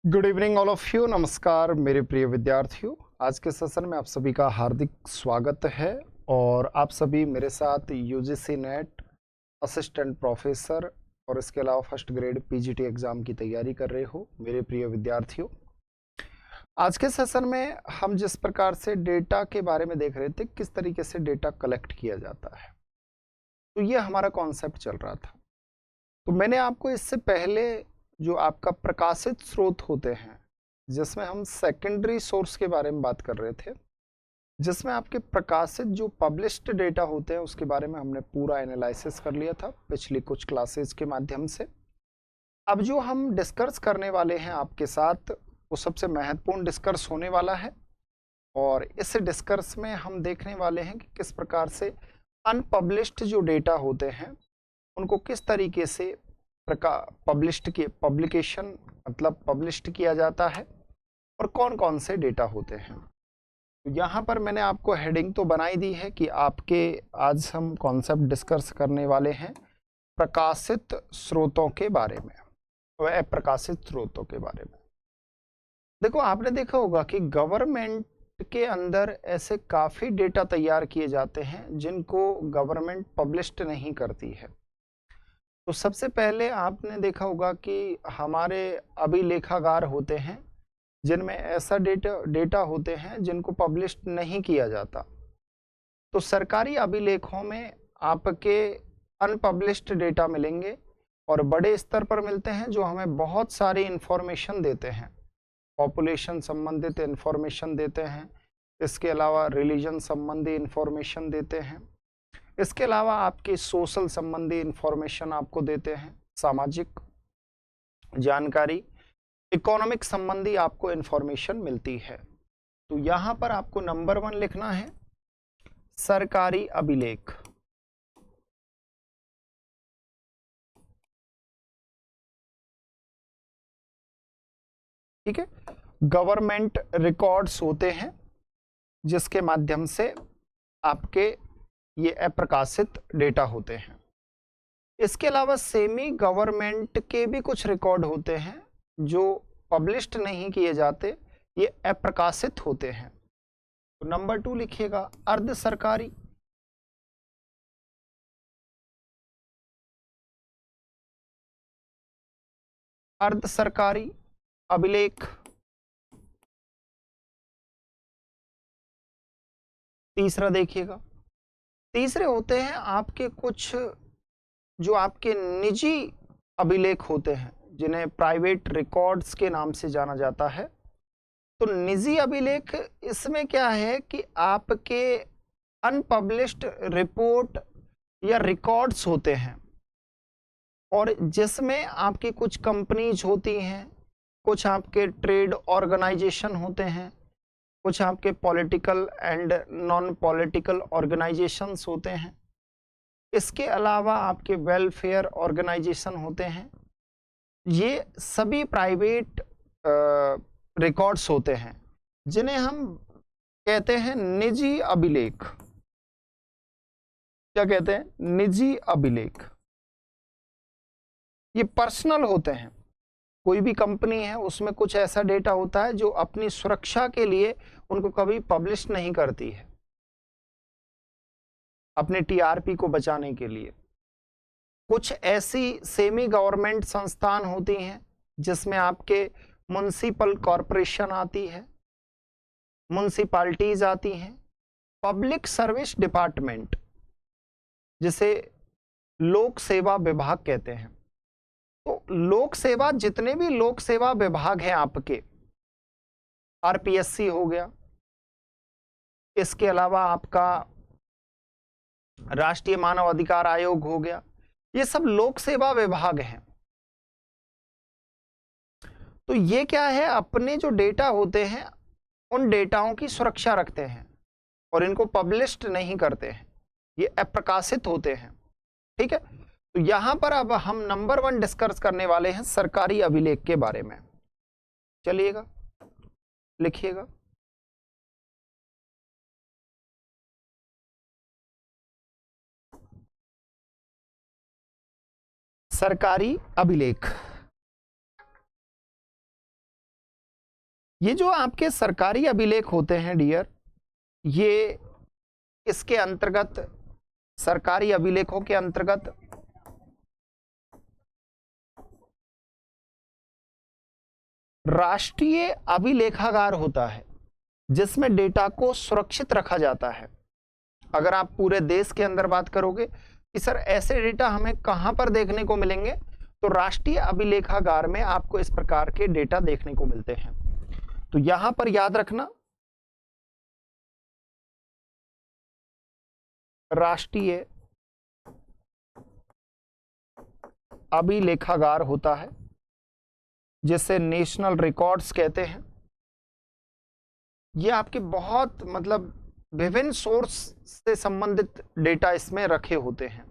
Good evening all of you. नमस्कार मेरे प्रिय विद्यार्थियों, आज के सेशन में आप सभी का हार्दिक स्वागत है। और आप सभी मेरे साथ यूजीसी नेट असिस्टेंट प्रोफेसर और इसके अलावा फर्स्ट ग्रेड पीजीटी एग्जाम की तैयारी कर रहे हो मेरे प्रिय विद्यार्थियों। आज के सेशन में हम जिस प्रकार से डेटा के बारे में देख रहे थे, किस तरीके से डेटा कलेक्ट किया जाता है, तो ये हमारा कॉन्सेप्ट चल रहा था। तो मैंने आपको इससे पहले जो आपका प्रकाशित स्रोत होते हैं, जिसमें हम सेकेंडरी सोर्स के बारे में बात कर रहे थे, जिसमें आपके प्रकाशित जो पब्लिश्ड डेटा होते हैं उसके बारे में हमने पूरा एनालिसिस कर लिया था पिछली कुछ क्लासेस के माध्यम से। अब जो हम डिस्कस करने वाले हैं आपके साथ, वो सबसे महत्वपूर्ण डिस्कस होने वाला है। और इस डिस्कस में हम देखने वाले हैं कि किस प्रकार से अनपब्लिश्ड जो डेटा होते हैं उनको किस तरीके से पब्लिकेशन मतलब पब्लिश्ड किया जाता है और कौन कौन से डेटा होते हैं। तो यहाँ पर मैंने आपको हेडिंग तो बनाई दी है कि आपके आज हम कॉन्सेप्ट डिस्कस करने वाले हैं प्रकाशित स्रोतों के बारे में व अप्रकाशित स्रोतों के बारे में। देखो, आपने देखा होगा कि गवर्नमेंट के अंदर ऐसे काफ़ी डेटा तैयार किए जाते हैं जिनको गवर्नमेंट पब्लिश्ड नहीं करती है। तो सबसे पहले आपने देखा होगा कि हमारे अभिलेखागार होते हैं जिनमें ऐसा डेटा होते हैं जिनको पब्लिश नहीं किया जाता। तो सरकारी अभिलेखों में आपके अनपब्लिश्ड डेटा मिलेंगे और बड़े स्तर पर मिलते हैं, जो हमें बहुत सारी इंफॉर्मेशन देते हैं। पॉपुलेशन संबंधित इंफॉर्मेशन देते हैं, इसके अलावा रिलीजन संबंधी इंफॉर्मेशन देते हैं, इसके अलावा आपके सोशल संबंधी इंफॉर्मेशन आपको देते हैं, सामाजिक जानकारी, इकोनॉमिक संबंधी आपको इंफॉर्मेशन मिलती है। तो यहां पर आपको नंबर 1 लिखना है सरकारी अभिलेख। ठीक है, गवर्नमेंट रिकॉर्ड्स होते हैं जिसके माध्यम से आपके ये अप्रकाशित डेटा होते हैं। इसके अलावा सेमी गवर्नमेंट के भी कुछ रिकॉर्ड होते हैं जो पब्लिश्ड नहीं किए जाते, ये अप्रकाशित होते हैं। तो नंबर 2 लिखिएगा अर्ध सरकारी। अर्ध सरकारी अभिलेख। तीसरा देखिएगा, तीसरे होते हैं आपके कुछ जो आपके निजी अभिलेख होते हैं जिन्हें प्राइवेट रिकॉर्ड्स के नाम से जाना जाता है। तो निजी अभिलेख इसमें क्या है कि आपके अनपब्लिश्ड रिपोर्ट या रिकॉर्ड्स होते हैं और जिसमें आपकी कुछ कंपनीज होती हैं, कुछ आपके ट्रेड ऑर्गेनाइजेशन होते हैं, कुछ आपके political and non political organisations होते हैं, इसके अलावा आपके वेलफेयर ऑर्गेनाइजेशन होते हैं। ये सभी प्राइवेट रिकॉर्ड्स होते हैं जिन्हें हम कहते हैं निजी अभिलेख। क्या कहते हैं? निजी अभिलेख। ये पर्सनल होते हैं। कोई भी कंपनी है उसमें कुछ ऐसा डेटा होता है जो अपनी सुरक्षा के लिए उनको कभी पब्लिश नहीं करती है, अपने टीआरपी को बचाने के लिए। कुछ ऐसी सेमी गवर्नमेंट संस्थान होती हैं जिसमें आपके म्युनिसिपल कॉरपोरेशन आती है, म्युनिसिपैलिटीज आती हैं, पब्लिक सर्विस डिपार्टमेंट जिसे लोक सेवा विभाग कहते हैं। तो लोक सेवा, जितने भी लोक सेवा विभाग हैं आपके, आरपीएससी हो गया, इसके अलावा आपका राष्ट्रीय मानव अधिकार आयोग हो गया, ये सब लोक सेवा विभाग हैं। तो ये क्या है, अपने जो डेटा होते हैं उन डेटाओं की सुरक्षा रखते हैं और इनको पब्लिश्ड नहीं करते हैं, ये अप्रकाशित होते हैं। ठीक है, तो यहां पर अब हम नंबर 1 डिस्कस करने वाले हैं सरकारी अभिलेख के बारे में। चलिएगा, लिखिएगा सरकारी अभिलेख। ये जो आपके सरकारी अभिलेख होते हैं डियर, ये इसके अंतर्गत, सरकारी अभिलेखों के अंतर्गत राष्ट्रीय अभिलेखागार होता है जिसमें डेटा को सुरक्षित रखा जाता है। अगर आप पूरे देश के अंदर बात करोगे कि सर ऐसे डेटा हमें कहां पर देखने को मिलेंगे, तो राष्ट्रीय अभिलेखागार में आपको इस प्रकार के डेटा देखने को मिलते हैं। तो यहां पर याद रखना, राष्ट्रीय अभिलेखागार होता है जिसे नेशनल रिकॉर्ड्स कहते हैं। ये आपके बहुत मतलब विभिन्न सोर्स से संबंधित डेटा इसमें रखे होते हैं,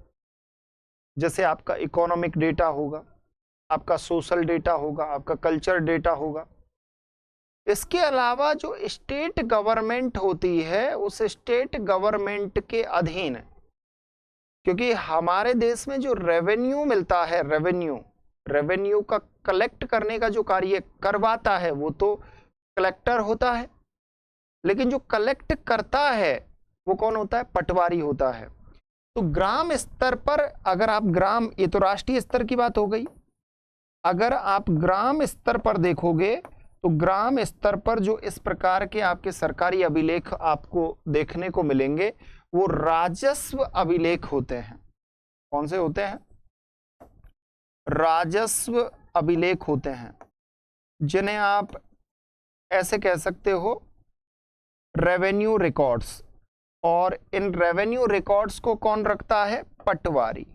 जैसे आपका इकोनॉमिक डेटा होगा, आपका सोशल डेटा होगा, आपका कल्चर डेटा होगा। इसके अलावा जो स्टेट गवर्नमेंट होती है, उस स्टेट गवर्नमेंट के अधीन, क्योंकि हमारे देश में जो रेवेन्यू मिलता है, रेवेन्यू का कलेक्ट करने का जो कार्य करवाता है वो तो कलेक्टर होता है, लेकिन जो कलेक्ट करता है वो कौन होता है? पटवारी होता है। तो ग्राम स्तर पर अगर आप ग्राम, ये तो राष्ट्रीय स्तर की बात हो गई, अगर आप ग्राम स्तर पर देखोगे तो ग्राम स्तर पर जो इस प्रकार के आपके सरकारी अभिलेख आपको देखने को मिलेंगे वो राजस्व अभिलेख होते हैं। कौन से होते हैं? राजस्व अभिलेख होते हैं, जिन्हें आप ऐसे कह सकते हो रेवेन्यू रिकॉर्ड्स। और इन रेवेन्यू रिकॉर्ड्स को कौन रखता है? पटवारी।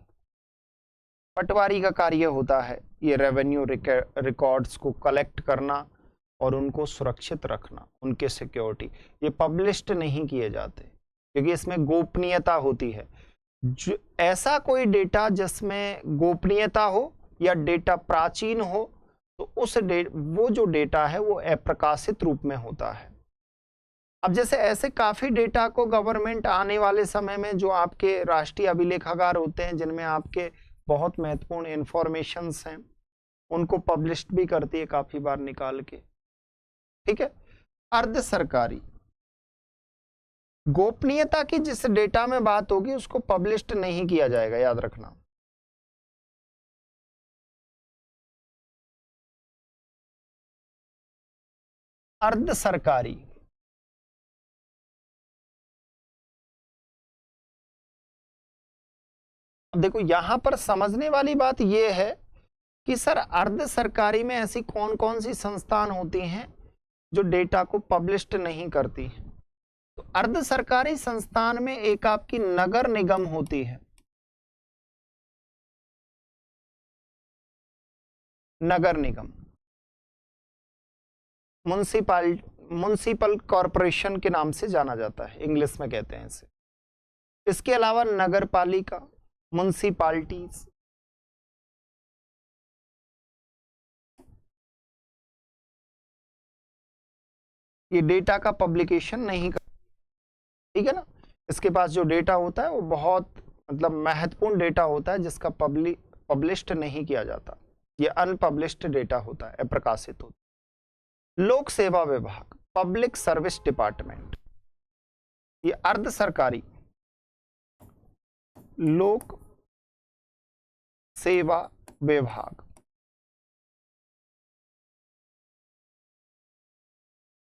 पटवारी का कार्य होता है ये रेवेन्यू रिकॉर्ड्स को कलेक्ट करना और उनको सुरक्षित रखना, उनके सिक्योरिटी। ये पब्लिश्ड नहीं किए जाते क्योंकि इसमें गोपनीयता होती है। जो ऐसा कोई डेटा जिसमें गोपनीयता हो या डेटा प्राचीन हो, तो वो जो डेटा है वो अप्रकाशित रूप में होता है। अब जैसे ऐसे काफी डेटा को गवर्नमेंट आने वाले समय में, जो आपके राष्ट्रीय अभिलेखागार होते हैं जिनमें आपके बहुत महत्वपूर्ण इंफॉर्मेशंस हैं, उनको पब्लिश भी करती है काफी बार निकाल के। ठीक है। अर्ध सरकारी, गोपनीयता की जिस डेटा में बात होगी उसको पब्लिश्ड नहीं किया जाएगा, याद रखना। अर्ध सरकारी, अब देखो यहां पर समझने वाली बात यह है कि सर अर्ध सरकारी में ऐसी कौन कौन सी संस्थान होती हैं जो डेटा को पब्लिश्ड नहीं करती। तो अर्ध सरकारी संस्थान में एक आपकी नगर निगम होती है, नगर निगम, म्युनिसिपल कॉरपोरेशन के नाम से जाना जाता है, इंग्लिश में कहते हैं इसे। इसके अलावा नगर पालिका, म्युनिसिपालिटीज, ये डेटा का पब्लिकेशन नहीं कर, ठीक है ना। इसके पास जो डेटा होता है वो बहुत मतलब महत्वपूर्ण डेटा होता है जिसका पब्लिश्ड नहीं किया जाता, ये अनपब्लिश्ड डेटा होता है, अप्रकाशित होता है। लोक सेवा विभाग, पब्लिक सर्विस डिपार्टमेंट, ये अर्ध सरकारी लोक सेवा विभाग।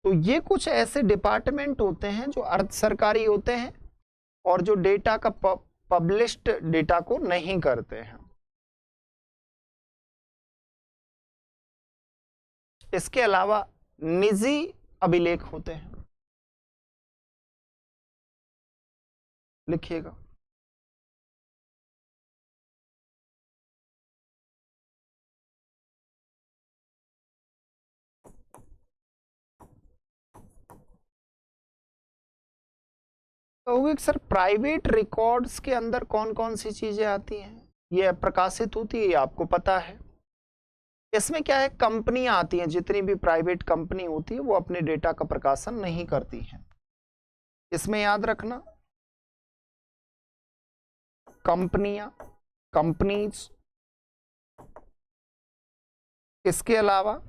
तो ये कुछ ऐसे डिपार्टमेंट होते हैं जो अर्ध सरकारी होते हैं और जो डेटा का पब्लिश्ड डेटा को नहीं करते हैं। इसके अलावा निजी अभिलेख होते हैं, लिखिएगा। कहोगे सर प्राइवेट रिकॉर्ड्स के अंदर कौन कौन सी चीजें आती हैं? ये प्रकाशित होती है, ये आपको पता है। इसमें क्या है, कंपनियां आती हैं, जितनी भी प्राइवेट कंपनी होती है वो अपने डेटा का प्रकाशन नहीं करती हैं। इसमें याद रखना कंपनियां, कंपनीज। इसके अलावा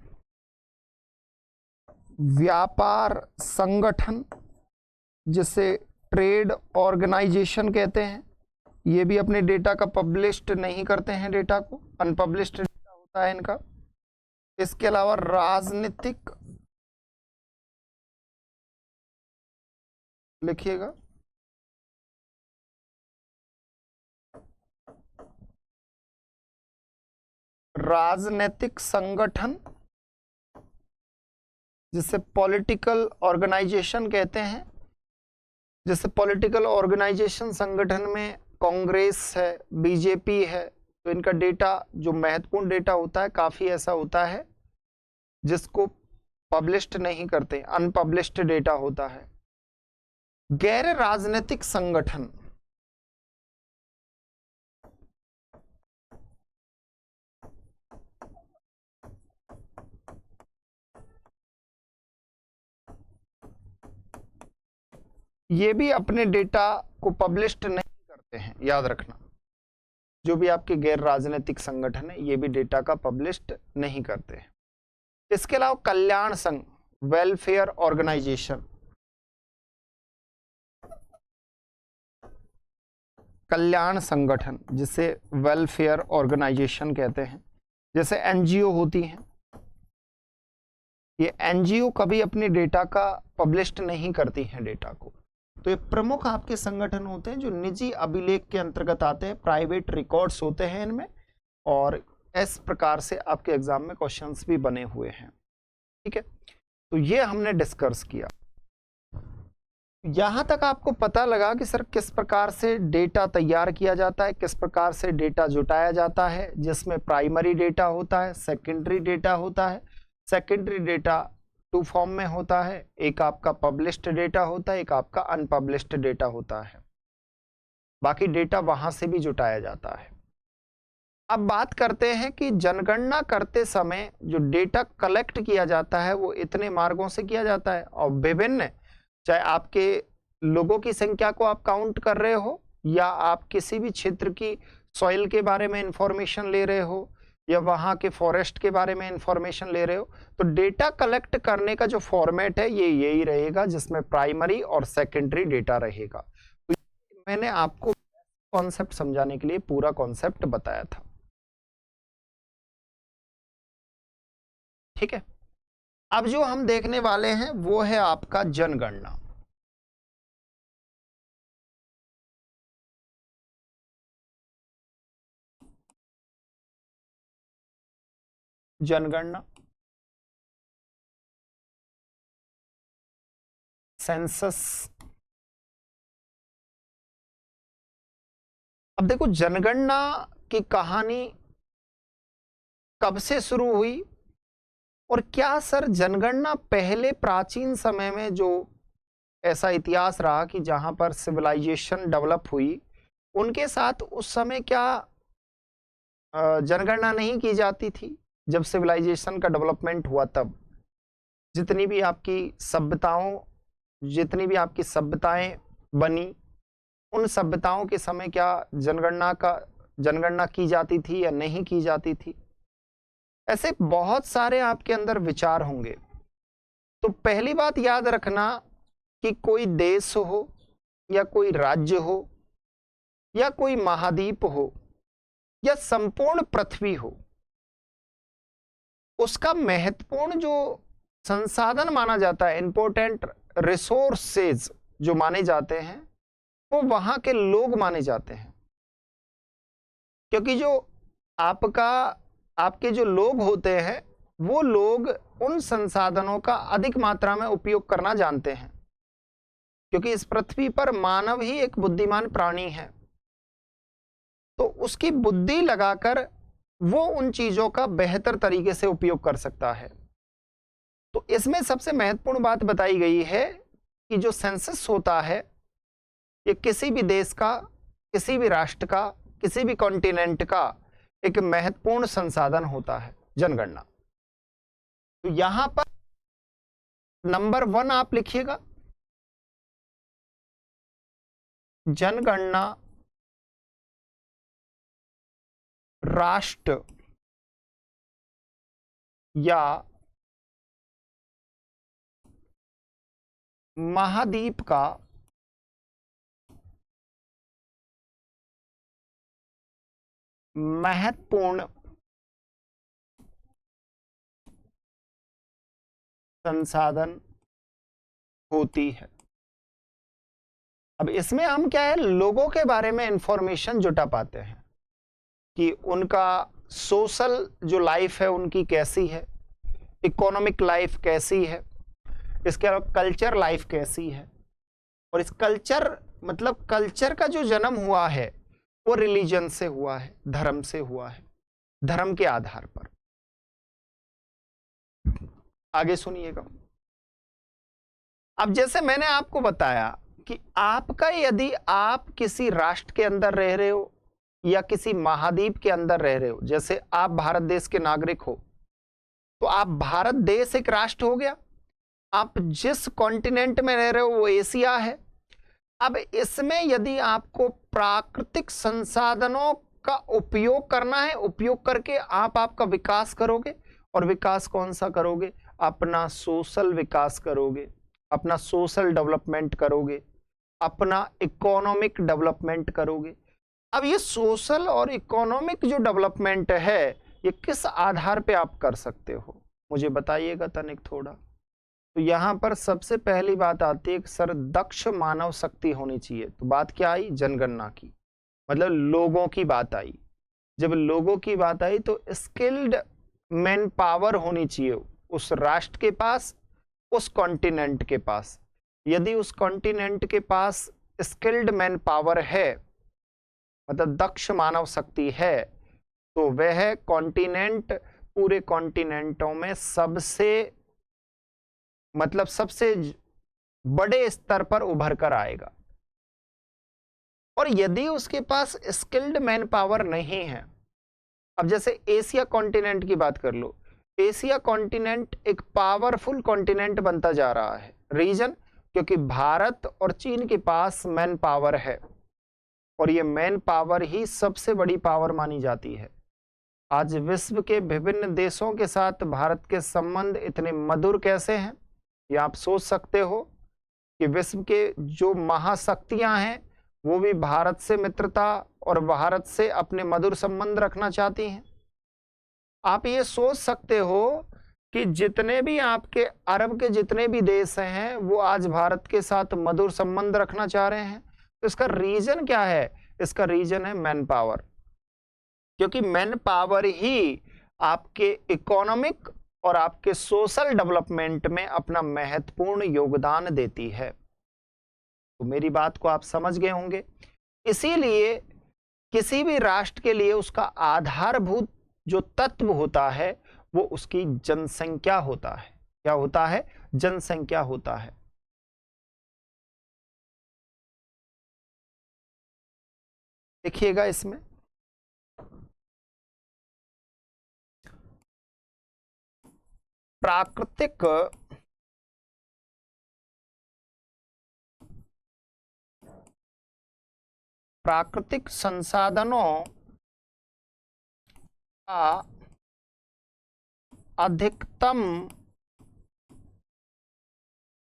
व्यापार संगठन जिसे ट्रेड ऑर्गेनाइजेशन कहते हैं, ये भी अपने डेटा का पब्लिश्ड नहीं करते हैं, डेटा को अनपब्लिश्ड डेटा होता है इनका। इसके अलावा राजनीतिक, लिखिएगा, राजनीतिक संगठन जिसे पॉलिटिकल ऑर्गेनाइजेशन कहते हैं। जैसे पॉलिटिकल ऑर्गेनाइजेशन संगठन में कांग्रेस है, बीजेपी है, तो इनका डेटा जो महत्वपूर्ण डेटा होता है काफी ऐसा होता है जिसको पब्लिश्ड नहीं करते, अनपब्लिश्ड डेटा होता है। गैर राजनीतिक संगठन, ये भी अपने डेटा को पब्लिश्ड नहीं करते हैं, याद रखना। जो भी आपके गैर राजनीतिक संगठन है ये भी डेटा का पब्लिश्ड नहीं करते हैं। इसके अलावा कल्याण संघ, वेलफेयर ऑर्गेनाइजेशन, कल्याण संगठन जिसे वेलफेयर ऑर्गेनाइजेशन कहते हैं, जैसे एनजीओ होती हैं, ये एनजीओ कभी अपने डेटा का पब्लिश्ड नहीं करती हैं डेटा को। तो ये प्रमुख आपके संगठन होते हैं जो निजी अभिलेख के अंतर्गत आते हैं, प्राइवेट रिकॉर्ड्स होते हैं इनमें, और इस प्रकार से आपके एग्जाम में क्वेश्चंस भी बने हुए हैं। ठीक है, तो ये हमने डिस्कस किया। यहां तक आपको पता लगा कि सर किस प्रकार से डेटा तैयार किया जाता है, किस प्रकार से डेटा जुटाया जाता है, जिसमें प्राइमरी डेटा होता है, सेकेंडरी डेटा होता है। सेकेंडरी डेटा टू फॉर्म में होता है, एक आपका पब्लिश्ड डेटा होता है, एक आपका अनपब्लिश्ड डेटा होता है। बाकी डेटा वहां से भी जुटाया जाता है। अब बात करते हैं कि जनगणना करते समय जो डेटा कलेक्ट किया जाता है वो इतने मार्गों से किया जाता है, और विभिन्न, चाहे आपके लोगों की संख्या को आप काउंट कर रहे हो, या आप किसी भी क्षेत्र की सॉइल के बारे में इंफॉर्मेशन ले रहे हो, या वहां के फॉरेस्ट के बारे में इंफॉर्मेशन ले रहे हो, तो डेटा कलेक्ट करने का जो फॉर्मेट है ये यही रहेगा, जिसमें प्राइमरी और सेकेंडरी डेटा रहेगा। तो मैंने आपको कॉन्सेप्ट समझाने के लिए पूरा कॉन्सेप्ट बताया था। ठीक है, अब जो हम देखने वाले हैं वो है आपका जनगणना। जनगणना, सेंसस। अब देखो जनगणना की कहानी कब से शुरू हुई, और क्या सर जनगणना पहले प्राचीन समय में जो ऐसा इतिहास रहा कि जहां पर सिविलाइजेशन डेवलप हुई, उनके साथ उस समय क्या जनगणना नहीं की जाती थी? जब सिविलाइजेशन का डेवलपमेंट हुआ तब जितनी भी आपकी सभ्यताओं, जितनी भी आपकी सभ्यताएं बनी, उन सभ्यताओं के समय क्या जनगणना की जाती थी या नहीं की जाती थी? ऐसे बहुत सारे आपके अंदर विचार होंगे। तो पहली बात याद रखना कि कोई देश हो, या कोई राज्य हो, या कोई महाद्वीप हो, या संपूर्ण पृथ्वी हो, उसका महत्वपूर्ण जो संसाधन माना जाता है, इंपॉर्टेंट रिसोर्सेज जो माने जाते हैं, वो वहां के लोग माने जाते हैं। क्योंकि जो आपके जो लोग होते हैं, वो लोग उन संसाधनों का अधिक मात्रा में उपयोग करना जानते हैं, क्योंकि इस पृथ्वी पर मानव ही एक बुद्धिमान प्राणी है। तो उसकी बुद्धि लगाकर वो उन चीजों का बेहतर तरीके से उपयोग कर सकता है। तो इसमें सबसे महत्वपूर्ण बात बताई गई है कि जो सेंसस होता है, ये किसी भी देश का, किसी भी राष्ट्र का, किसी भी कॉन्टिनेंट का एक महत्वपूर्ण संसाधन होता है, जनगणना। तो यहां पर नंबर 1 आप लिखिएगा, जनगणना राष्ट्र या महाद्वीप का महत्वपूर्ण संसाधन होती है। अब इसमें हम क्या है, लोगों के बारे में इंफॉर्मेशन जुटा पाते हैं कि उनका सोशल जो लाइफ है उनकी कैसी है, इकोनॉमिक लाइफ कैसी है, इसके अलावा कल्चर लाइफ कैसी है। और इस कल्चर मतलब कल्चर का जो जन्म हुआ है वो रिलीजन से हुआ है, धर्म से हुआ है, धर्म के आधार पर। आगे सुनिएगा। अब जैसे मैंने आपको बताया कि आपका यदि आप किसी राष्ट्र के अंदर रह रहे हो या किसी महाद्वीप के अंदर रह रहे हो, जैसे आप भारत देश के नागरिक हो तो आप भारत देश एक राष्ट्र हो गया। आप जिस कॉन्टिनेंट में रह रहे हो वो एशिया है। अब इसमें यदि आपको प्राकृतिक संसाधनों का उपयोग करना है, उपयोग करके आप आपका विकास करोगे। और विकास कौन सा करोगे? अपना सोशल विकास करोगे, अपना सोशल डेवलपमेंट करोगे, अपना इकोनॉमिक डेवलपमेंट करोगे। अब ये सोशल और इकोनॉमिक जो डेवलपमेंट है ये किस आधार पे आप कर सकते हो, मुझे बताइएगा तनिक थोड़ा। तो यहां पर सबसे पहली बात आती है कि सर दक्ष मानव शक्ति होनी चाहिए। तो बात क्या आई? जनगणना की, मतलब लोगों की बात आई। जब लोगों की बात आई तो स्किल्ड मैन पावर होनी चाहिए उस राष्ट्र के पास, उस कॉन्टिनेंट के पास। यदि उस कॉन्टिनेंट के पास स्किल्ड मैन पावर है, मतलब दक्ष मानव शक्ति है, तो वह कॉन्टिनेंट पूरे कॉन्टिनेंटों में सबसे मतलब सबसे बड़े स्तर पर उभर कर आएगा। और यदि उसके पास स्किल्ड मैन पावर नहीं है, अब जैसे एशिया कॉन्टिनेंट की बात कर लो, एशिया कॉन्टिनेंट एक पावरफुल कॉन्टिनेंट बनता जा रहा है। रीजन, क्योंकि भारत और चीन के पास मैन पावर है और ये मैन पावर ही सबसे बड़ी पावर मानी जाती है। आज विश्व के विभिन्न देशों के साथ भारत के संबंध इतने मधुर कैसे हैं, ये आप सोच सकते हो कि विश्व के जो महाशक्तियां हैं वो भी भारत से मित्रता और भारत से अपने मधुर संबंध रखना चाहती हैं। आप ये सोच सकते हो कि जितने भी आपके अरब के जितने भी देश हैं वो आज भारत के साथ मधुर संबंध रखना चाह रहे हैं। तो इसका रीजन क्या है? इसका रीजन है मैन पावर, क्योंकि मैन पावर ही आपके इकोनॉमिक और आपके सोशल डेवलपमेंट में अपना महत्वपूर्ण योगदान देती है। तो मेरी बात को आप समझ गए होंगे। इसीलिए किसी भी राष्ट्र के लिए उसका आधारभूत जो तत्व होता है वो उसकी जनसंख्या होता है। क्या होता है? जनसंख्या होता है। देखिएगा इसमें प्राकृतिक संसाधनों का अधिकतम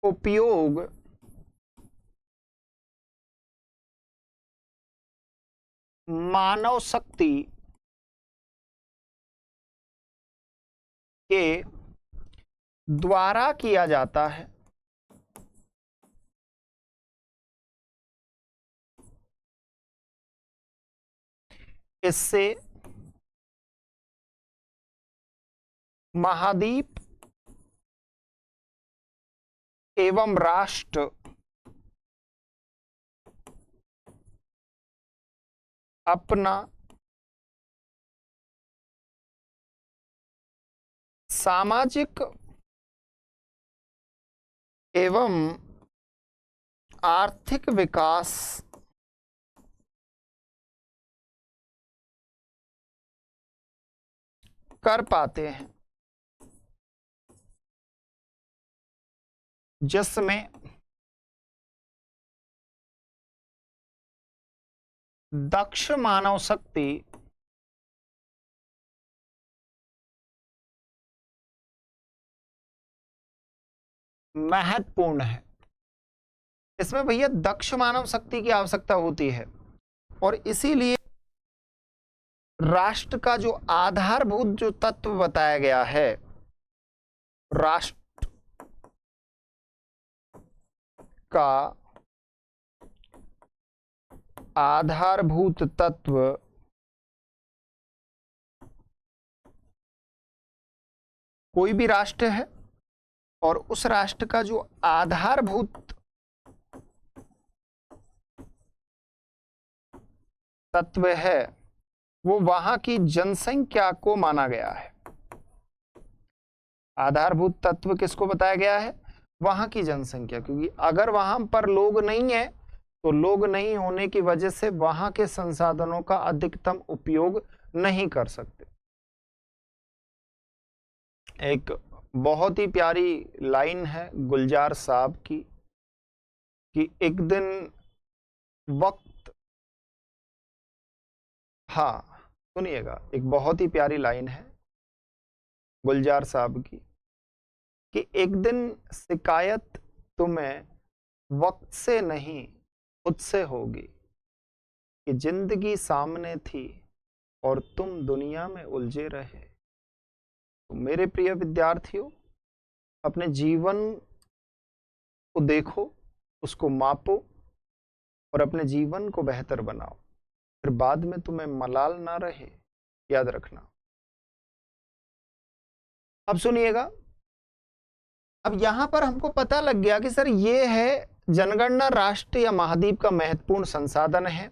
उपयोग मानव शक्ति के द्वारा किया जाता है। इससे महाद्वीप एवं राष्ट्र अपना सामाजिक एवं आर्थिक विकास कर पाते हैं, जिसमें दक्ष मानव शक्ति महत्वपूर्ण है। इसमें भैया दक्ष मानव शक्ति की आवश्यकता होती है, और इसीलिए राष्ट्र का जो आधारभूत जो तत्व बताया गया है, राष्ट्र का आधारभूत तत्व कोई भी राष्ट्र है, और उस राष्ट्र का जो आधारभूत तत्व है वो वहां की जनसंख्या को माना गया है। आधारभूत तत्व किसको बताया गया है? वहां की जनसंख्या, क्योंकि अगर वहां पर लोग नहीं है तो लोग नहीं होने की वजह से वहां के संसाधनों का अधिकतम उपयोग नहीं कर सकते। एक बहुत ही प्यारी लाइन है गुलजार साहब की कि एक दिन वक्त, हाँ सुनिएगा, एक बहुत ही प्यारी लाइन है गुलजार साहब की कि एक दिन शिकायत तुम्हें वक्त से नहीं उससे होगी कि जिंदगी सामने थी और तुम दुनिया में उलझे रहे। तो मेरे प्रिय विद्यार्थियों, अपने जीवन को देखो, उसको मापो और अपने जीवन को बेहतर बनाओ, फिर बाद में तुम्हें मलाल ना रहे, याद रखना। अब सुनिएगा, अब यहां पर हमको पता लग गया कि सर ये है जनगणना राष्ट्र या महाद्वीप का महत्वपूर्ण संसाधन है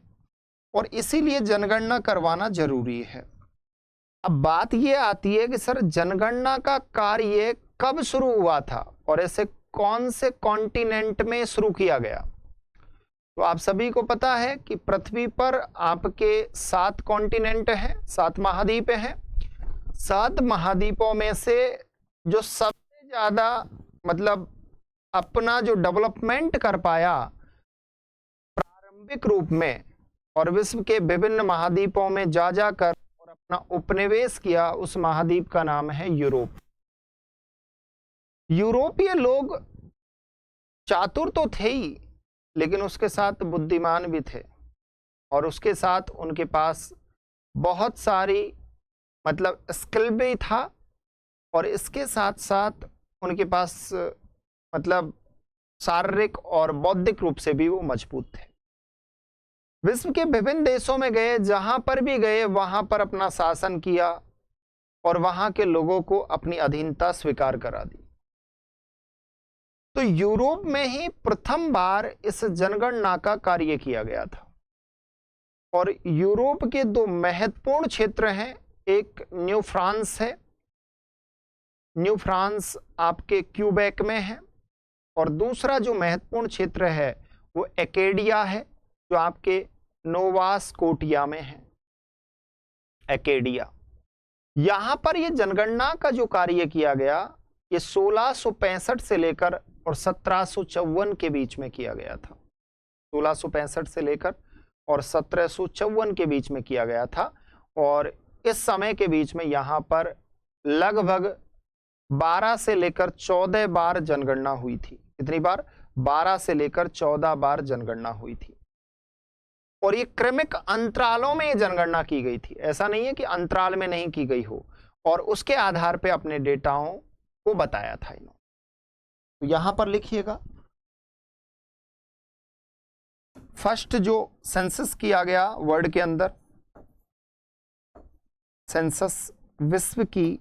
और इसीलिए जनगणना करवाना जरूरी है। अब बात ये आती है कि सर जनगणना का कार्य कब शुरू हुआ था और ऐसे कौन से कॉन्टिनेंट में शुरू किया गया? तो आप सभी को पता है कि पृथ्वी पर आपके 7 कॉन्टिनेंट हैं, 7 महाद्वीप हैं। 7 महाद्वीपों में से जो सबसे ज्यादा मतलब अपना जो डेवलपमेंट कर पाया प्रारंभिक रूप में और विश्व के विभिन्न महाद्वीपों में जा जाकर और अपना उपनिवेश किया, उस महाद्वीप का नाम है यूरोप। यूरोपीय लोग चातुर तो थे ही, लेकिन उसके साथ बुद्धिमान भी थे और उसके साथ उनके पास बहुत सारी मतलब स्किल भी था और इसके साथ साथ उनके पास मतलब शारीरिक और बौद्धिक रूप से भी वो मजबूत थे। विश्व के विभिन्न देशों में गए, जहां पर भी गए वहां पर अपना शासन किया और वहां के लोगों को अपनी अधीनता स्वीकार करा दी। तो यूरोप में ही प्रथम बार इस जनगणना का कार्य किया गया था और यूरोप के 2 महत्वपूर्ण क्षेत्र हैं, एक न्यू फ्रांस है, न्यू फ्रांस आपके क्यूबेक में है, और दूसरा जो महत्वपूर्ण क्षेत्र है वो एकेडिया है, जो आपके नोवा स्कोटिया में है। एकेडिया, यहां पर ये जनगणना का जो कार्य किया गया ये 1665 से लेकर और 1754 के बीच में किया गया था। 1665 से लेकर और 1754 के बीच में किया गया था और इस समय के बीच में यहां पर लगभग 12 से लेकर 14 बार जनगणना हुई थी। कितनी बार? 12 से लेकर 14 बार जनगणना हुई थी और ये क्रमिक अंतरालों में ये जनगणना की गई थी। ऐसा नहीं है कि अंतराल में नहीं की गई हो, और उसके आधार पे अपने डेटाओं को बताया था इन्होंने। तो यहां पर लिखिएगा, फर्स्ट जो सेंसस किया गया वर्ल्ड के अंदर, सेंसस विश्व की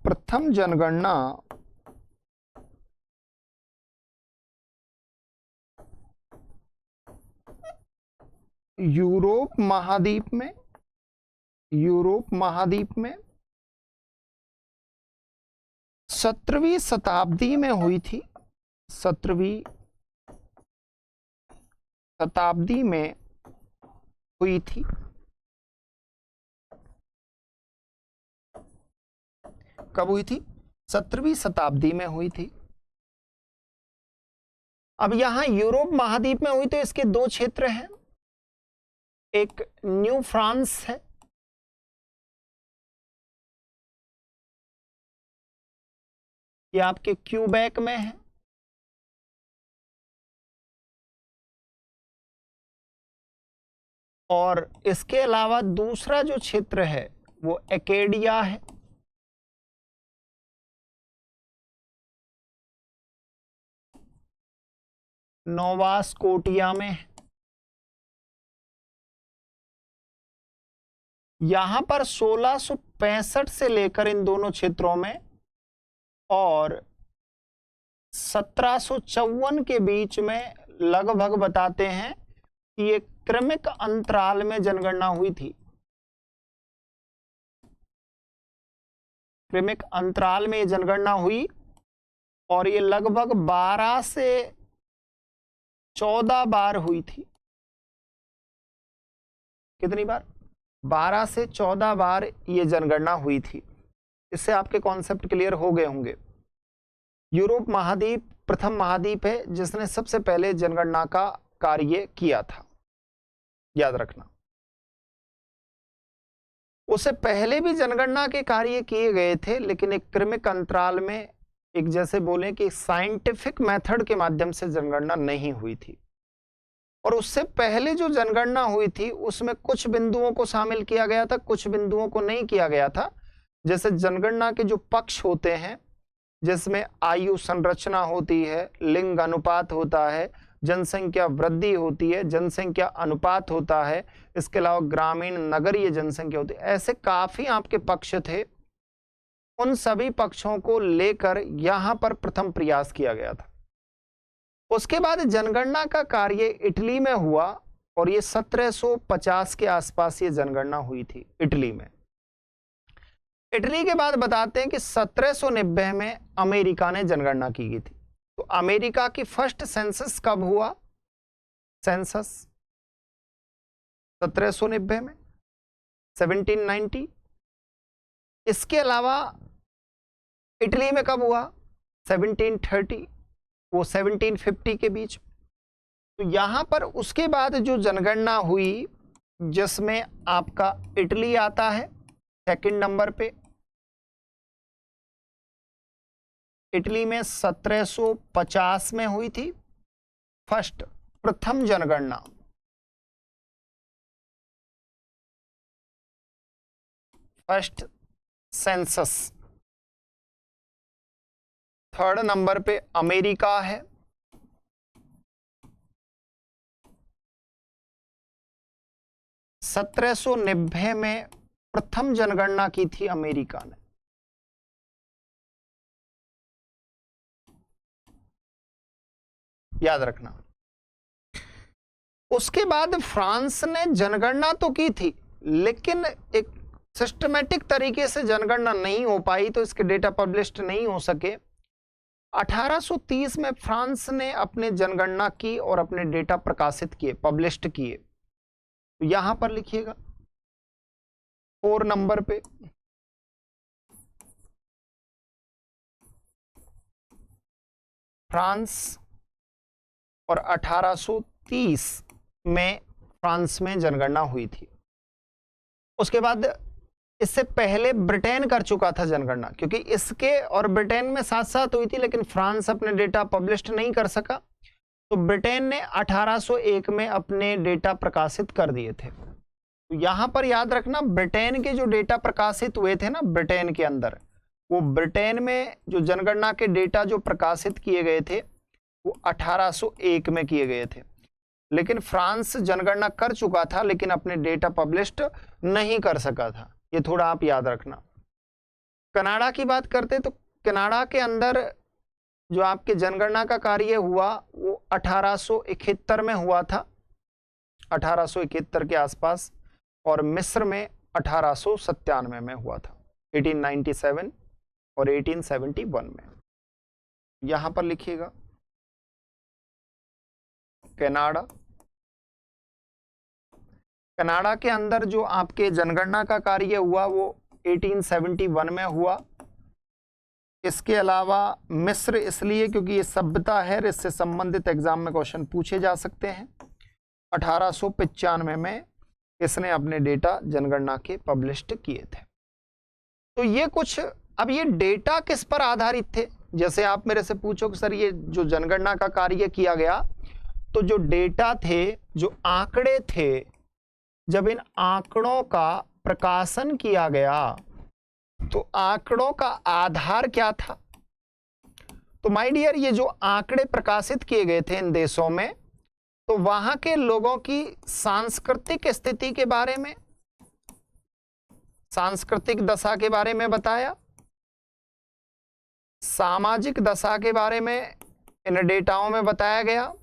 प्रथम जनगणना यूरोप महाद्वीप में 17वीं शताब्दी में हुई थी। 17वीं शताब्दी में हुई थी। कब हुई थी? 17वीं शताब्दी में हुई थी। अब यहां यूरोप महाद्वीप में हुई तो इसके 2 क्षेत्र हैं, एक न्यू फ्रांस है ये आपके क्यूबेक में है। और इसके अलावा दूसरा जो क्षेत्र है वो एकेडिया है। नोवा स्कोटिया में है। यहां पर 1665 से लेकर इन दोनों क्षेत्रों में और 1754 के बीच में लगभग बताते हैं कि ये क्रमिक अंतराल में जनगणना हुई थी। क्रमिक अंतराल में ये जनगणना हुई और ये लगभग 12 से 14 बार हुई थी। कितनी बार? 12 से 14 बार ये जनगणना हुई थी। इससे आपके कॉन्सेप्ट क्लियर हो गए होंगे। यूरोप महाद्वीप प्रथम महाद्वीप है जिसने सबसे पहले जनगणना का कार्य किया था, याद रखना। उससे पहले भी जनगणना के कार्य किए गए थे, लेकिन एक क्रमिक अंतराल में, एक जैसे बोले कि साइंटिफिक मेथड के माध्यम से जनगणना नहीं हुई थी। और उससे पहले जो जनगणना हुई थी उसमें कुछ बिंदुओं को शामिल किया गया था, कुछ बिंदुओं को नहीं किया गया था। जैसे जनगणना के जो पक्ष होते हैं, जिसमें आयु संरचना होती है, लिंग अनुपात होता है, जनसंख्या वृद्धि होती है, जनसंख्या अनुपात होता है, इसके अलावा ग्रामीण नगरीय जनसंख्या होती है, ऐसे काफी आपके पक्ष थे। उन सभी पक्षों को लेकर यहां पर प्रथम प्रयास किया गया था। उसके बाद जनगणना का कार्य इटली में हुआ और ये 1750 के आसपास ये जनगणना हुई थी इटली में। इटली के बाद बताते हैं कि 1790 में अमेरिका ने जनगणना की गई थी। तो अमेरिका की फर्स्ट सेंसस कब हुआ? सेंसस 1790 में, 1790। इसके अलावा इटली में कब हुआ? 1730, वो 1750 के बीच। तो यहां पर उसके बाद जो जनगणना हुई, जिसमें आपका इटली आता है सेकंड नंबर पे। इटली में 1750 में हुई थी फर्स्ट, प्रथम जनगणना। First census. थर्ड नंबर पे अमेरिका है। सत्रह सौ 1790 में प्रथम जनगणना की थी अमेरिका ने। याद रखना। उसके बाद फ्रांस ने जनगणना तो की थी, लेकिन एक सिस्टमेटिक तरीके से जनगणना नहीं हो पाई, तो इसके डेटा पब्लिश्ड नहीं हो सके। 1830 में फ्रांस ने अपने जनगणना की और अपने डेटा प्रकाशित किए, पब्लिश्ड किए। तो यहां पर लिखिएगा 4 नंबर पे फ्रांस, और 1830 में फ्रांस में जनगणना हुई थी। उसके बाद इससे पहले ब्रिटेन कर चुका था जनगणना, क्योंकि इसके और ब्रिटेन में साथ साथ हुई थी, लेकिन फ्रांस अपने डेटा पब्लिश्ड नहीं कर सका, तो ब्रिटेन ने 1801 में अपने डेटा प्रकाशित कर दिए थे। तो यहां पर याद रखना, ब्रिटेन के जो डेटा प्रकाशित हुए थे ना ब्रिटेन के अंदर, वो ब्रिटेन में जो जनगणना के डेटा जो प्रकाशित किए गए थे वो 1801 में किए गए थे। लेकिन फ्रांस जनगणना कर चुका था, लेकिन अपने डेटा पब्लिश्ड नहीं कर सका था। ये थोड़ा आप याद रखना। कनाडा की बात करते तो कनाडा के अंदर जो आपके जनगणना का कार्य हुआ वो 1871 में हुआ था, 1871 के आसपास, और मिस्र में 1897 में हुआ था, 1897 और 1871 में। यहां पर लिखिएगा कनाडा। कनाडा के अंदर जो आपके जनगणना का कार्य हुआ वो 1871 में हुआ। इसके अलावा मिस्र इसलिए क्योंकि ये सभ्यता है, इससे संबंधित एग्जाम में क्वेश्चन पूछे जा सकते हैं। 1895 में इसने अपने डेटा जनगणना के पब्लिश्ड किए थे। तो ये कुछ, अब ये डेटा किस पर आधारित थे? जैसे आप मेरे से पूछो कि सर ये जो जनगणना का कार्य किया गया, तो जो डेटा थे, जो आंकड़े थे, जब इन आंकड़ों का प्रकाशन किया गया तो आंकड़ों का आधार क्या था? तो माय डियर, ये जो आंकड़े प्रकाशित किए गए थे इन देशों में, तो वहां के लोगों की सांस्कृतिक स्थिति के बारे में, सांस्कृतिक दशा के बारे में बताया, सामाजिक दशा के बारे में इन डेटाओं में बताया गया,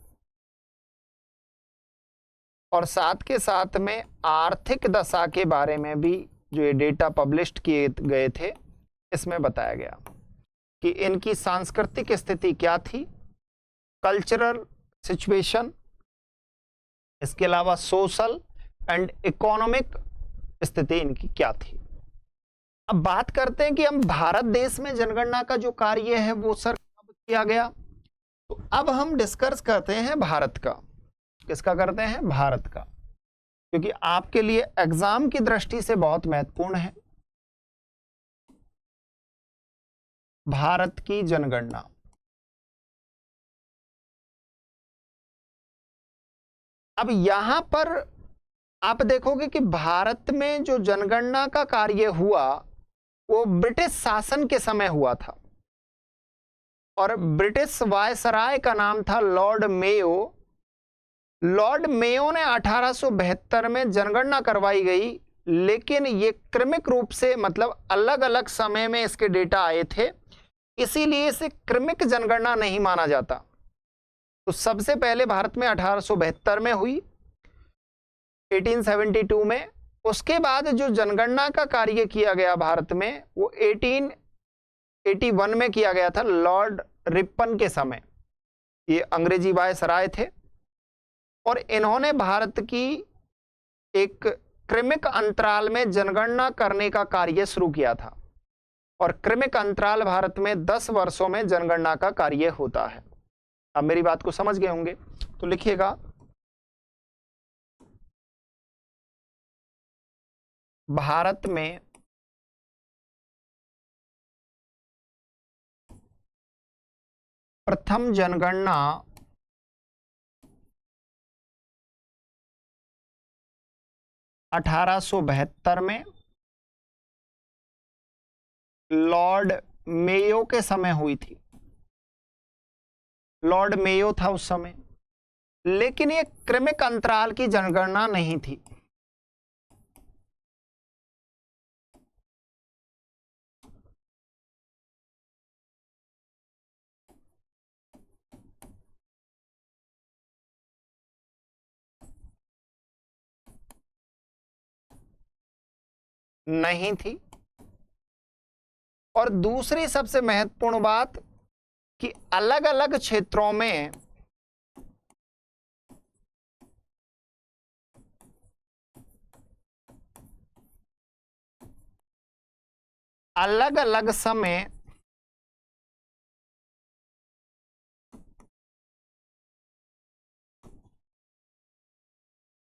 और साथ के साथ में आर्थिक दशा के बारे में भी जो ये डेटा पब्लिश किए गए थे इसमें बताया गया कि इनकी सांस्कृतिक स्थिति क्या थी, कल्चरल सिचुएशन, इसके अलावा सोशल एंड इकोनॉमिक स्थिति इनकी क्या थी। अब बात करते हैं कि हम भारत देश में जनगणना का जो कार्य है वो सर कब किया गया। तो अब हम डिस्कस करते हैं भारत का। किसका करते हैं? भारत का, क्योंकि आपके लिए एग्जाम की दृष्टि से बहुत महत्वपूर्ण है भारत की जनगणना। अब यहां पर आप देखोगे कि भारत में जो जनगणना का कार्य हुआ वो ब्रिटिश शासन के समय हुआ था, और ब्रिटिश वायसराय का नाम था लॉर्ड मेयो। लॉर्ड मेयो ने 1872 में जनगणना करवाई गई, लेकिन ये क्रमिक रूप से, मतलब अलग अलग समय में इसके डेटा आए थे, इसीलिए इसे क्रमिक जनगणना नहीं माना जाता। तो सबसे पहले भारत में 1872 में हुई, 1872 में। उसके बाद जो जनगणना का कार्य किया गया भारत में वो 1881 में किया गया था, लॉर्ड रिपन के समय। ये अंग्रेजी वायसराय थे, और इन्होंने भारत की एक क्रमिक अंतराल में जनगणना करने का कार्य शुरू किया था, और क्रमिक अंतराल भारत में 10 वर्षों में जनगणना का कार्य होता है। अब मेरी बात को समझ गए होंगे, तो लिखिएगा भारत में प्रथम जनगणना 1872 में लॉर्ड मेयो के समय हुई थी। लॉर्ड मेयो था उस समय, लेकिन ये क्रमिक अंतराल की जनगणना नहीं थी। नहीं थी। और दूसरी सबसे महत्वपूर्ण बात कि अलग अलग क्षेत्रों में अलग अलग समय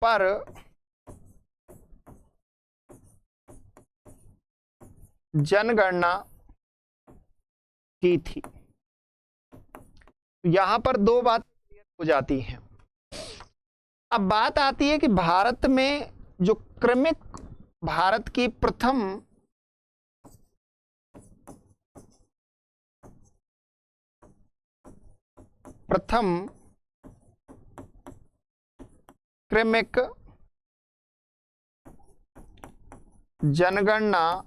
पर जनगणना की थी। यहां पर दो बातें क्लियर हो जाती हैं। अब बात आती है कि भारत में जो क्रमिक, भारत की प्रथम क्रमिक जनगणना,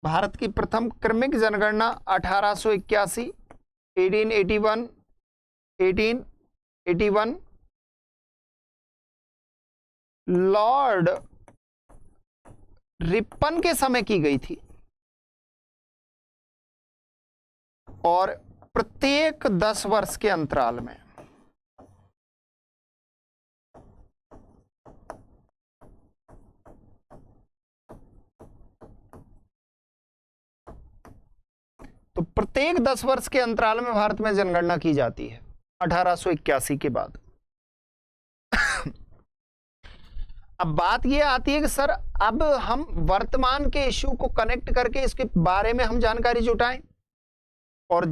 भारत की प्रथम क्रमिक जनगणना 1881, 1881 लॉर्ड रिपन के समय की गई थी, और प्रत्येक 10 वर्ष के अंतराल में। तो प्रत्येक 10 वर्ष के अंतराल में भारत में जनगणना की जाती है 1881 के बाद। अब बात ये आती है कि सर अब हम वर्तमान के इश्यू को कनेक्ट करके इसके बारे में हम जानकारी जुटाएं और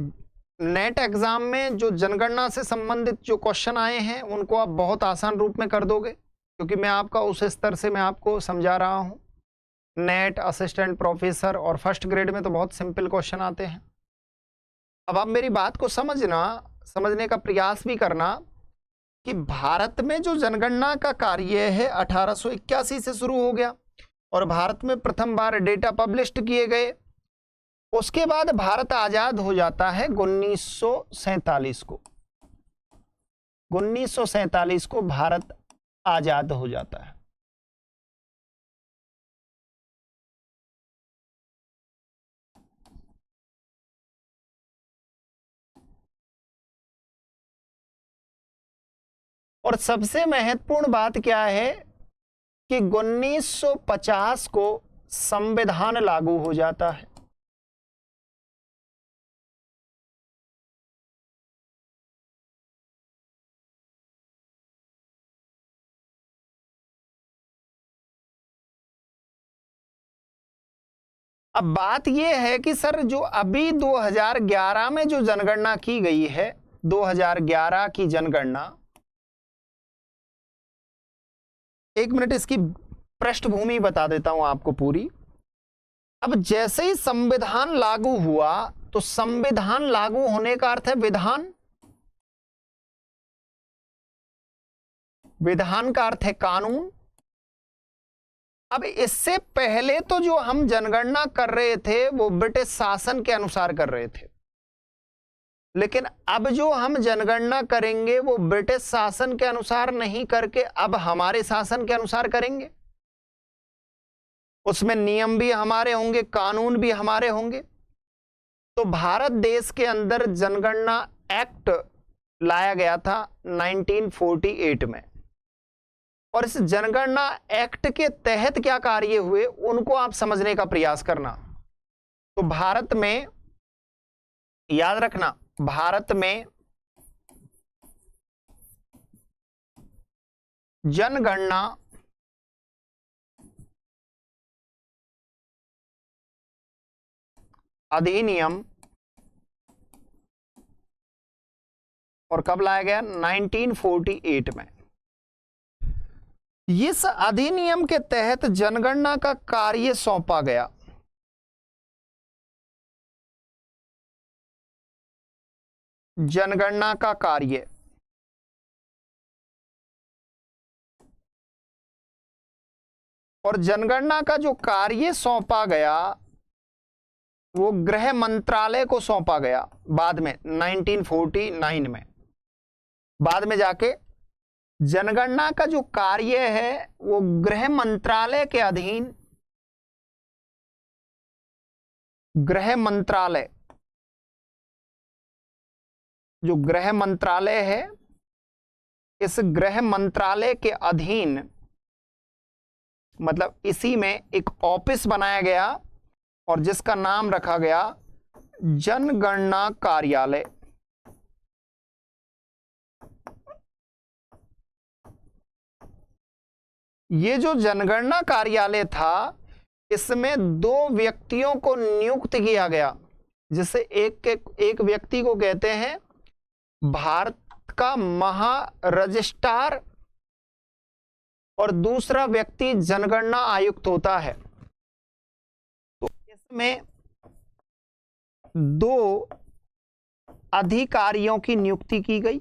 नेट एग्जाम में जो जनगणना से संबंधित जो क्वेश्चन आए हैं उनको आप बहुत आसान रूप में कर दोगे, क्योंकि मैं आपका उस स्तर से मैं आपको समझा रहा हूं। नेट, असिस्टेंट प्रोफेसर और फर्स्ट ग्रेड में तो बहुत सिंपल क्वेश्चन आते हैं। अब आप मेरी बात को समझने का प्रयास भी करना कि भारत में जो जनगणना का कार्य है 1881 से शुरू हो गया और भारत में प्रथम बार डेटा पब्लिश्ड किए गए। उसके बाद भारत आजाद हो जाता है 1947 को। 1947 को भारत आजाद हो जाता है। और सबसे महत्वपूर्ण बात क्या है कि 1950 को संविधान लागू हो जाता है। अब बात यह है कि सर जो अभी 2011 में जो जनगणना की गई है, 2011 की जनगणना, एक मिनट इसकी पृष्ठभूमि बता देता हूं आपको पूरी। अब जैसे ही संविधान लागू हुआ तो संविधान लागू होने का अर्थ है विधान, विधान का अर्थ है कानून। अब इससे पहले तो जो हम जनगणना कर रहे थे वो ब्रिटिश शासन के अनुसार कर रहे थे, लेकिन अब जो हम जनगणना करेंगे वो ब्रिटिश शासन के अनुसार नहीं करके अब हमारे शासन के अनुसार करेंगे। उसमें नियम भी हमारे होंगे, कानून भी हमारे होंगे। तो भारत देश के अंदर जनगणना एक्ट लाया गया था 1948 में, और इस जनगणना एक्ट के तहत क्या कार्य हुए उनको आप समझने का प्रयास करना। तो भारत में, याद रखना, भारत में जनगणना अधिनियम और कब लाया गया? 1948 में। इस अधिनियम के तहत जनगणना का कार्य सौंपा गया। जनगणना का कार्य और जनगणना का जो कार्य सौंपा गया वो गृह मंत्रालय को सौंपा गया बाद में 1949 में। बाद में जाके जनगणना का जो कार्य है वो गृह मंत्रालय के अधीन, गृह मंत्रालय, जो गृह मंत्रालय है, इस गृह मंत्रालय के अधीन, मतलब इसी में एक ऑफिस बनाया गया और जिसका नाम रखा गया जनगणना कार्यालय। ये जो जनगणना कार्यालय था इसमें दो व्यक्तियों को नियुक्त किया गया, जिसे एक व्यक्ति को कहते हैं भारत का महारजिस्ट्रार और दूसरा व्यक्ति जनगणना आयुक्त होता है। तो इसमें दो अधिकारियों की नियुक्ति की गई।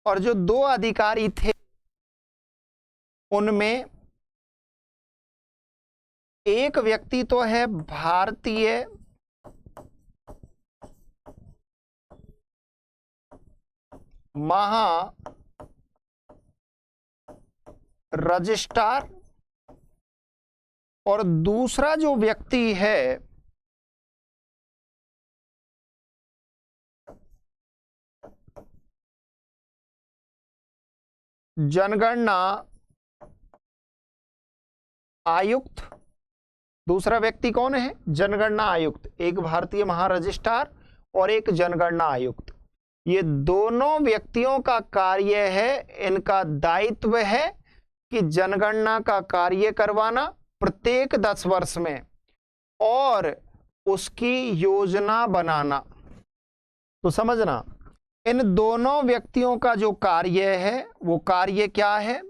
और जो दो अधिकारी थे उनमें एक व्यक्ति तो है भारतीय महा रजिस्ट्रार और दूसरा जो व्यक्ति है जनगणना आयुक्त दूसरा व्यक्ति कौन है? जनगणना आयुक्त, एक भारतीय महारजिस्ट्रार और एक जनगणना आयुक्त। ये दोनों व्यक्तियों का कार्य है, इनका दायित्व है कि जनगणना का कार्य करवाना प्रत्येक 10 वर्ष में और उसकी योजना बनाना। तो समझना, इन दोनों व्यक्तियों का जो कार्य है वो कार्य क्या है?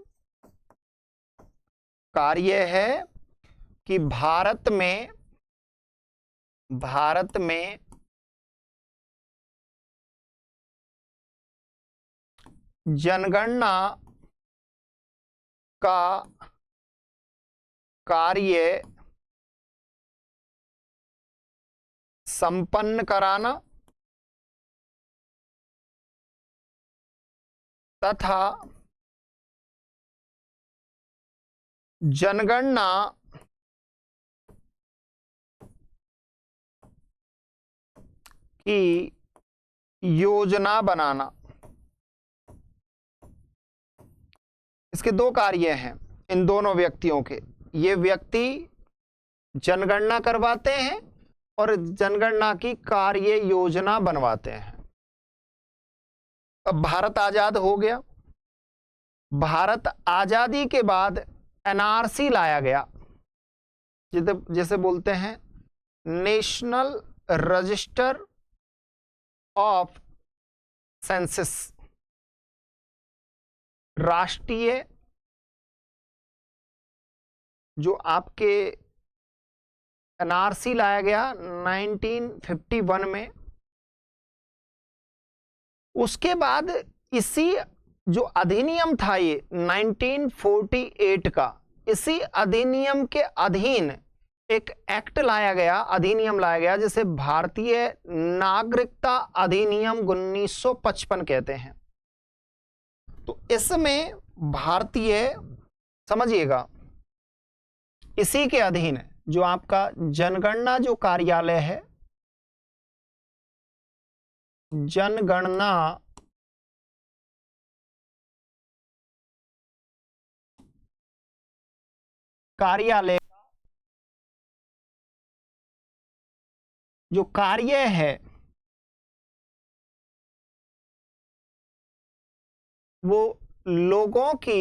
कार्य है कि भारत में जनगणना का कार्य संपन्न कराना तथा जनगणना की योजना बनाना। इसके दो कार्य हैं इन दोनों व्यक्तियों के। ये व्यक्ति जनगणना करवाते हैं और जनगणना की कार्य योजना बनवाते हैं। अब भारत आजाद हो गया। भारत आजादी के बाद एनआरसी लाया गया, जिसे बोलते हैं नेशनल रजिस्टर ऑफ सेंसस, राष्ट्रीय जो आपके एनआरसी लाया गया 1951 में। उसके बाद इसी जो अधिनियम था ये 1948 का, इसी अधिनियम के अधीन एक एक्ट लाया गया, अधिनियम लाया गया, जिसे भारतीय नागरिकता अधिनियम 1955 कहते हैं। तो इसमें भारतीय, समझिएगा, इसी के अधीन जो आपका जनगणना जो कार्यालय है, जनगणना कार्यालय जो कार्य है वो लोगों की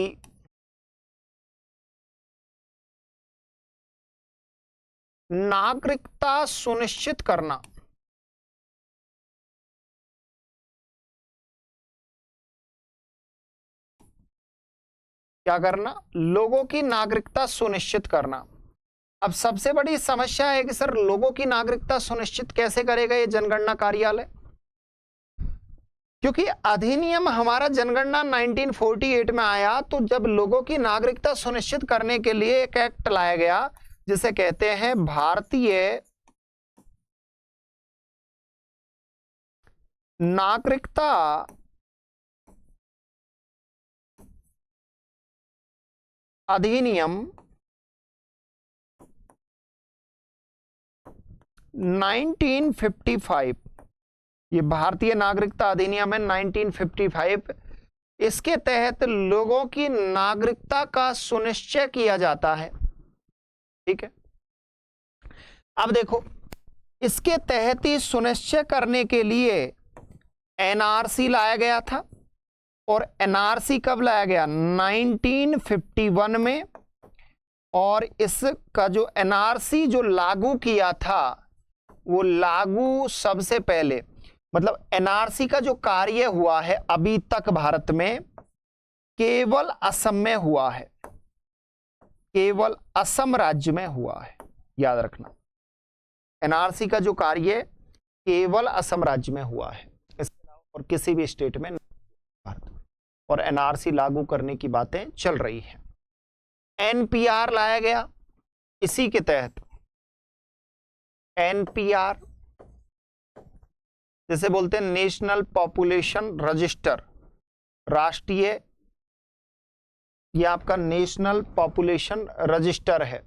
नागरिकता सुनिश्चित करना। क्या करना? लोगों की नागरिकता सुनिश्चित करना। अब सबसे बड़ी समस्या है कि सर लोगों की नागरिकता सुनिश्चित कैसे करेगा ये जनगणना कार्यालय? क्योंकि अधिनियम हमारा जनगणना 1948 में आया, तो जब लोगों की नागरिकता सुनिश्चित करने के लिए एक एक्ट लाया गया जिसे कहते हैं भारतीय नागरिकता अधिनियम 1955। ये भारतीय नागरिकता अधिनियम है 1955। इसके तहत लोगों की नागरिकता का सुनिश्चय किया जाता है। ठीक है, अब देखो, इसके तहत ही सुनिश्चय करने के लिए एनआरसी लाया गया था। और एनआरसी कब लाया गया? 1951 में। और इसका जो एनआरसी जो लागू किया था वो लागू सबसे पहले, मतलब एनआरसी का जो कार्य हुआ है अभी तक भारत में केवल असम में हुआ है, केवल असम राज्य में हुआ है। याद रखना, एनआरसी का जो कार्य केवल असम राज्य में हुआ है, इसके अलावा और किसी भी स्टेट में नहीं। और एनआरसी लागू करने की बातें चल रही हैं। एनपीआर लाया गया इसी के तहत। एनपीआर जैसे बोलते हैं नेशनल पॉपुलेशन रजिस्टर, राष्ट्रीय, यह आपका नेशनल पॉपुलेशन रजिस्टर है।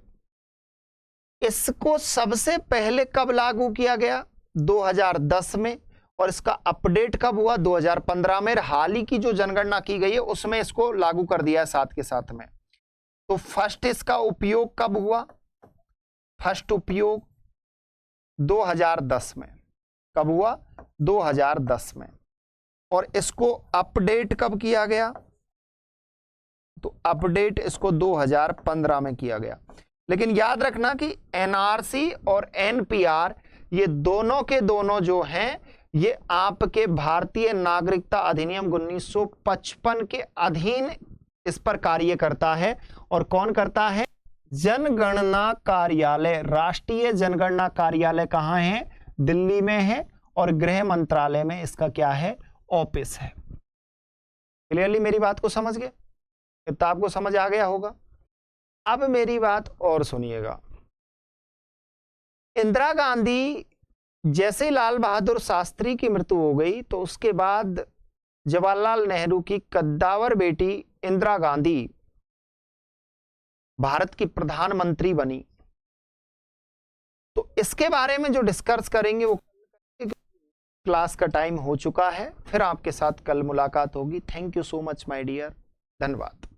इसको सबसे पहले कब लागू किया गया? 2010 में। और इसका अपडेट कब हुआ? 2015 में। हाल ही की जो जनगणना की गई है उसमें इसको लागू कर दिया है साथ के साथ में। तो फर्स्ट इसका उपयोग कब हुआ? फर्स्ट उपयोग 2010 में। कब हुआ? 2010 में। और इसको अपडेट कब किया गया? तो अपडेट इसको 2015 में किया गया। लेकिन याद रखना कि एनआरसी और एनपीआर ये दोनों के दोनों जो हैं ये आपके भारतीय नागरिकता अधिनियम 1955 के अधीन इस पर कार्य करता है। और कौन करता है? जनगणना कार्यालय। राष्ट्रीय जनगणना कार्यालय कहां है? दिल्ली में है। और गृह मंत्रालय में इसका क्या है? ऑफिस है। क्लियरली मेरी बात को समझ गए? इतना आपको समझ आ गया होगा। अब मेरी बात और सुनिएगा। इंदिरा गांधी जैसे लाल बहादुर शास्त्री की मृत्यु हो गई तो उसके बाद जवाहरलाल नेहरू की कद्दावर बेटी इंदिरा गांधी भारत की प्रधानमंत्री बनी। तो इसके बारे में जो डिस्कस करेंगे वो क्लास का टाइम हो चुका है। फिर आपके साथ कल मुलाकात होगी। Thank you so much my dear. धन्यवाद।